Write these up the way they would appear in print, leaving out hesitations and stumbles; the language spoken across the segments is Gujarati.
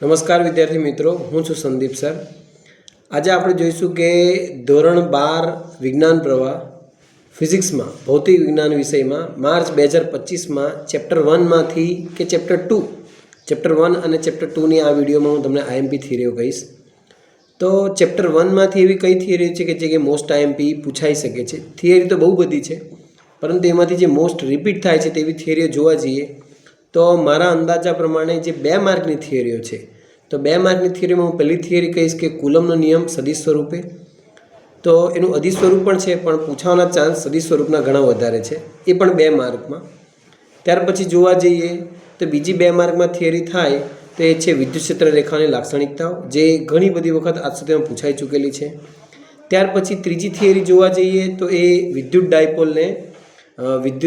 નમસ્કાર વિદ્યાર્થી મિત્રો, હું છું સંદીપ સર. આજે આપણે જોઈશું કે ધોરણ 12 વિજ્ઞાન પ્રવાહ ફિઝિક્સમાં ભૌતિક વિજ્ઞાન વિષયમાં માર્ચ 2025માં ચેપ્ટર 1માંથી કે ચેપ્ટર 1 અને ચેપ્ટર 2ની આ વિડીયોમાં હું તમને આઈએમપી થિયરીઓ કહીશ. તો ચેપ્ટર 1માંથી એવી કઈ થિયરી છે કે જે મોસ્ટ આઈએમપી પૂછાઈ શકે છે. થિયરી તો બહુ બધી છે, પરંતુ એમાંથી જે મોસ્ટ રિપીટ થાય છે તેવી થિયરીઓ જોવા જઈએ તો મારા અંદાજા પ્રમાણે જે 2 માર્કની થિયરીઓ છે, તો 2 માર્કની થિયરીમાં હું પહેલી થિયરી કહીશ કે કુલમનો નિયમ સદિશ સ્વરૂપે. તો એનું અદિશ સ્વરૂપ પણ છે, પણ પૂછવાના ચાન્સ સદિશ સ્વરૂપના ઘણા વધારે છે, એ પણ 2 માર્કમાં. ત્યાર પછી જોવા જઈએ તો બીજી 2 માર્કમાં થિયરી થાય તો એ છે વિદ્યુત ક્ષેત્ર રેખાની લાક્ષણિકતાઓ, જે ઘણી બધી વખત આજ સુધીમાં પૂછાઈ ચૂકેલી છે. ત્યાર પછી ત્રીજી થિયરી જોવા જઈએ તો એ વિદ્યુત ડાયપોલને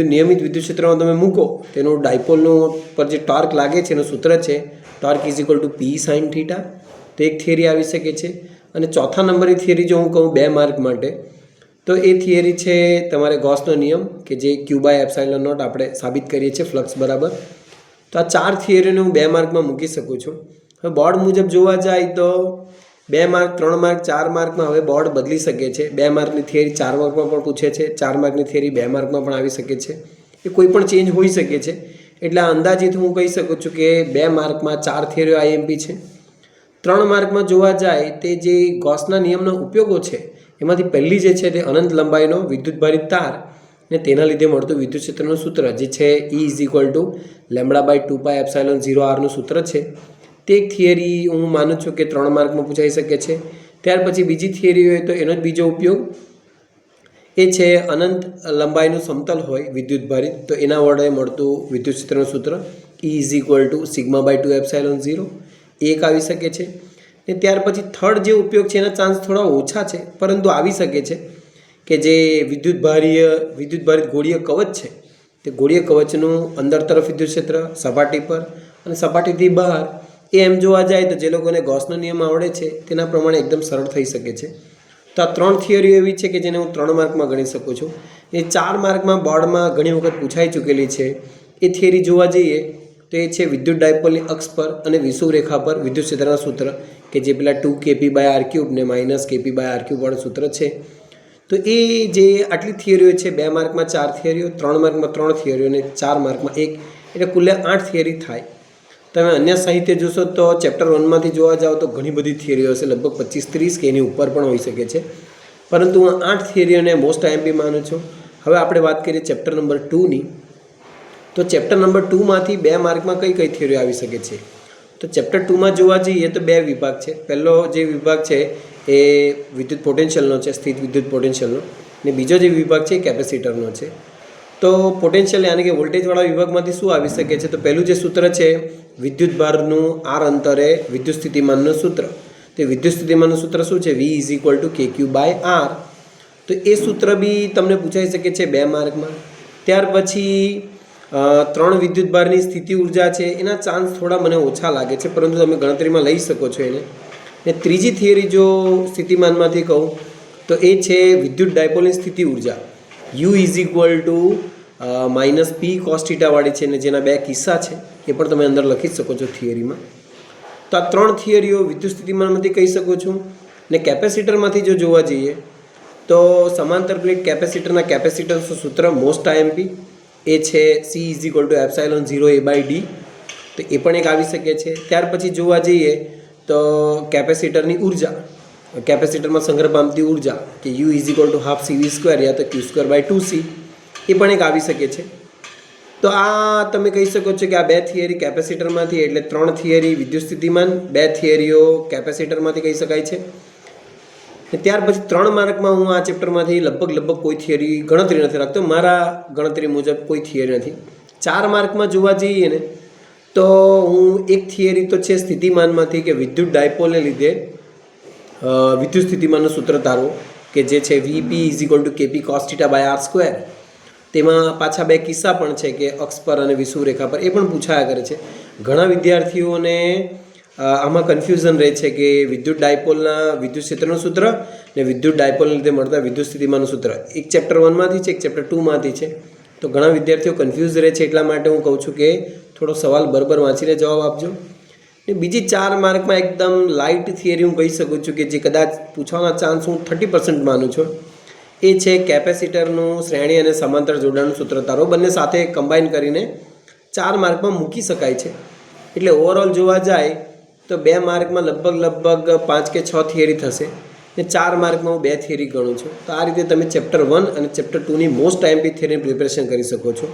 નિયમિત વિદ્યુત ક્ષેત્રમાં તમે મૂકો તેનું ડાયપોલનું પર જે ટોર્ક લાગે છે એનું સૂત્ર છે ટોર્ક = P sin θ. તો એક થિયરી આવી શકે છે. અને ચોથા નંબરની થિયરી જો હું કહું 2 માર્ક માટે, તો એ થિયરી છે તમારે ગોસનો નિયમ, કે જે Q/ε0 આપણે સાબિત કરીએ છીએ ફ્લક્સ બરાબર. તો આ 4 થિયરીને હું 2 માર્કમાં મૂકી શકું છું. હવે બોર્ડ મુજબ જોવા જાય તો 2 માર્ક, 3 માર્ક, 4 માર્કમાં હવે બોર્ડ બદલી શકે છે. 2 માર્કની થિયરી 4 માર્કમાં પણ પૂછે છે, 4 માર્કની થિયરી 2 માર્કમાં પણ આવી શકે છે. એ કોઈ પણ ચેન્જ હોઈ શકે છે. એટલે અંદાજિત હું કહી શકું છું કે 2 માર્કમાં 4 થિયરીઓ આઈએમપી છે. 3 માર્કમાં જોવા જાય તે જે ગોસના નિયમના ઉપયોગો છે એમાંથી પહેલી જે છે તે અનંત લંબાઈનો વિદ્યુતભારિત તાર ને તેના લીધે મળતું વિદ્યુત ક્ષેત્રનું સૂત્ર જે છે E = λ/2πε0r નું સૂત્ર છે. તે એક થિયરી હું માનું છું કે 3 માર્કમાં પૂછાઈ શકે છે. ત્યાર પછી બીજી થિયરી હોય તો એનો જ બીજો ઉપયોગ એ છે અનંત લંબાઈનું સમતલ હોય વિદ્યુતભારિત, તો એના વડે મળતું વિદ્યુત ક્ષેત્રનું સૂત્ર E = σ/2ε0, એક આવી શકે છે. ને ત્યાર પછી થર્ડ જે ઉપયોગ છે એના ચાન્સ થોડા ઓછા છે, પરંતુ આવી શકે છે કે જે વિદ્યુતભારિત ગોળીય કવચ છે, તે ગોળીય કવચનું અંદર તરફ વિદ્યુત ક્ષેત્ર સપાટી પર અને સપાટીથી બહાર, એ એમ જોવા જાય તો જે લોકોને ગોસનો નિયમ આવડે છે તેના પ્રમાણે એકદમ સરળ થઈ શકે છે. તો આ 3 થિયરીઓ એવી છે કે જેને હું 3 માર્કમાં ગણી શકું છું. એ 4 માર્કમાં બોર્ડમાં ઘણી વખત પૂછાઈ ચૂકેલી છે. એ થિયરી જોવા જઈએ તો એ છે વિદ્યુત ડાયપોલની અક્ષ પર અને વિષુવ રેખા પર વિદ્યુત ક્ષેત્રના સૂત્ર, કે જે પેલા 2kp/r³ ને -kp/r³ વાળું સૂત્ર છે. તો એ જે આટલી થિયરીઓ છે, 2 માર્કમાં 4 થિયરીઓ, 3 માર્કમાં 3 થિયરીઓ અને 4 માર્કમાં 1, એટલે કુલે 8 થિયરી થાય. તમે અન્ય સાહિત્ય જોશો તો ચેપ્ટર 1માંથી જોવા જાઓ તો ઘણી બધી થિયરીઓ હશે, લગભગ 25-30 કે એની ઉપર પણ હોઈ શકે છે, પરંતુ હું 8 થિયરીઓને મોસ્ટ આઈએમપી માનું છું. હવે આપણે વાત કરીએ ચેપ્ટર નંબર 2ની. તો ચેપ્ટર નંબર 2માંથી 2 માર્કમાં કઈ કઈ થિયરીઓ આવી શકે છે? તો ચેપ્ટર 2માં જોવા જઈએ તો 2 વિભાગ છે. પહેલો જે વિભાગ છે એ વિદ્યુત પોટેન્શિયલનો છે, સ્થિત વિદ્યુત પોટેન્શિયલનો, અને બીજો જે વિભાગ છે એ કેપેસિટરનો છે. તો પોટેન્શિયલ યાની કે વોલ્ટેજવાળા વિભાગમાંથી શું આવી શકે છે? તો પહેલું જે સૂત્ર છે વિદ્યુત ભારનું r અંતરે વિદ્યુત સ્થિતિમાનનું સૂત્ર. તો વિદ્યુત સ્થિતિમાનનું સૂત્ર શું છે? V = kq/r. તો એ સૂત્ર બી તમને પૂછાઈ શકે છે 2 માર્કમાં. ત્યાર પછી 3 વિદ્યુતભારની સ્થિતિ ઉર્જા છે, એના ચાન્સ થોડા મને ઓછા લાગે છે, પરંતુ તમે ગણતરીમાં લઈ શકો છો એને. ને ત્રીજી થિયરી જો સ્થિતિમાનમાંથી કહું તો એ છે વિદ્યુત ડાયપોલની સ્થિતિ ઉર્જા, U = -p cos θ વાળી છે, ને જેના 2 કિસ્સા છે એ પણ તમે અંદર લખી શકો છો થિયરીમાં. તો આ 3 થિયરીઓ વિદ્યુત સ્થિતિમાનમાંથી કહી શકો છું. ને કેપેસિટરમાંથી જો જોવા જઈએ તો સમાંતર પ્લેટ કેપેસિટરના કેપેસિટન્સનું સૂત્ર મોસ્ટ આઈએમપી એ છે C = ε0a/d. તો એ પણ એક આવી શકે છે. ત્યાર પછી જોવા જઈએ તો કેપેસિટરની ઉર્જા, કેપેસિટરમાં સંગ્રહ પામતી ઉર્જા, કે U = ½ CV² યા તો Q²/2c, એ પણ એક આવી શકે છે. તો આ તમે કહી શકો છો કે આ 2 થિયરી કેપેસિટરમાંથી, એટલે 3 થિયરી વિદ્યુત સ્થિતિમાન, 2 થિયરીઓ કેપેસિટરમાંથી કહી શકાય છે. ત્યાર પછી 3 માર્કમાં હું આ ચેપ્ટરમાંથી લગભગ કોઈ થિયરી ગણતરી નથી રાખતો, મારા ગણતરી મુજબ કોઈ થિયરી નથી. 4 માર્કમાં જોવા જઈએ ને તો હું એક થિયરી તો છે સ્થિતિમાનમાંથી, કે વિદ્યુત ડાયપોલને લીધે વિદ્યુત સ્થિતિમાનનું સૂત્ર તારવો, કે જે છે Vp = kp cos θ/r². તેમાં પાછા 2 કિસ્સા પણ છે, કે અક્ષ પર અને વિષુવ રેખા પર, એ પણ પૂછાયા કરે છે. ઘણા વિદ્યાર્થીઓને આમાં કન્ફ્યુઝન રહે છે કે વિદ્યુત ડાયપોલના વિદ્યુત ક્ષેત્રનું સૂત્ર ને વિદ્યુત ડાયપોલને લીધે મળતા વિદ્યુત સ્થિતિમાનનું સૂત્ર એક ચેપ્ટર 1માંથી છે, એક ચેપ્ટર 2માંથી છે. તો ઘણા વિદ્યાર્થીઓ કન્ફ્યુઝ રહે છે, એટલા માટે હું કહું છું કે થોડો સવાલ બરાબર વાંચીને જવાબ આપજો. ને બીજી 4 માર્કમાં એકદમ લાઇટ થિયરી હું કહી શકું છું કે જે કદાચ પૂછવાના ચાન્સ હું 30% માનું છું, એ છે કેપેસિટરનું શ્રેણી અને સમાંતર જોડાણનું સૂત્ર. તારો બંને સાથે કમ્બાઈન કરીને 4 માર્કમાં મૂકી શકાય છે. એટલે ઓવરઓલ જોવા જાય તો 2 માર્કમાં લગભગ 5 કે 6 થિયરી થશે ને 4 માર્કમાં હું 2 થિયરી ગણું છું. તો આ રીતે તમે ચેપ્ટર 1 અને ચેપ્ટર 2ની મોસ્ટ આઈએમપી થિયરીની પ્રિપેરેશન કરી શકો છો.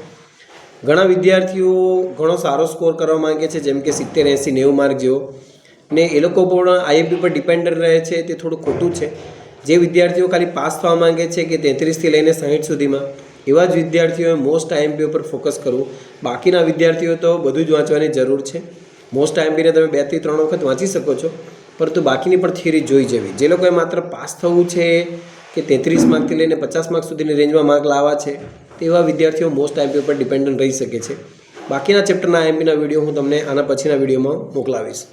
ઘણા વિદ્યાર્થીઓ ઘણો સારો સ્કોર કરવા માંગે છે, જેમ કે 70, 80, 90 માર્ક જેવો, ને એ લોકો પણ આઈએમપી પર ડિપેન્ડન્ટ રહે છે. તે થોડું ખોટું છે. જે વિદ્યાર્થીઓ ખાલી પાસ થવા માંગે છે કે 33થી લઈને 60 સુધીમાં, એવા જ વિદ્યાર્થીઓએ મોસ્ટ આઈએમપી પર ફોકસ કરવું. બાકીના વિદ્યાર્થીઓ તો બધું જ વાંચવાની જરૂર છે. મોસ્ટ આઈએમપીને તમે 2 થી 3 વખત વાંચી શકો છો, પરંતુ બાકીની પણ થિયરી જોઈ જવી. જે લોકોએ માત્ર પાસ થવું છે કે 33 માર્કથી લઈને 50 માર્ક સુધીની રેન્જમાં માર્ક લાવવા છે, તેવા વિદ્યાર્થીઓ મોસ્ટ આઈએમપી પર ડિપેન્ડન્ટ રહી શકે છે. બાકીના ચેપ્ટરના આઈએમપીના વિડીયો હું તમને આના પછીના વિડીયોમાં મોકલાવીશ.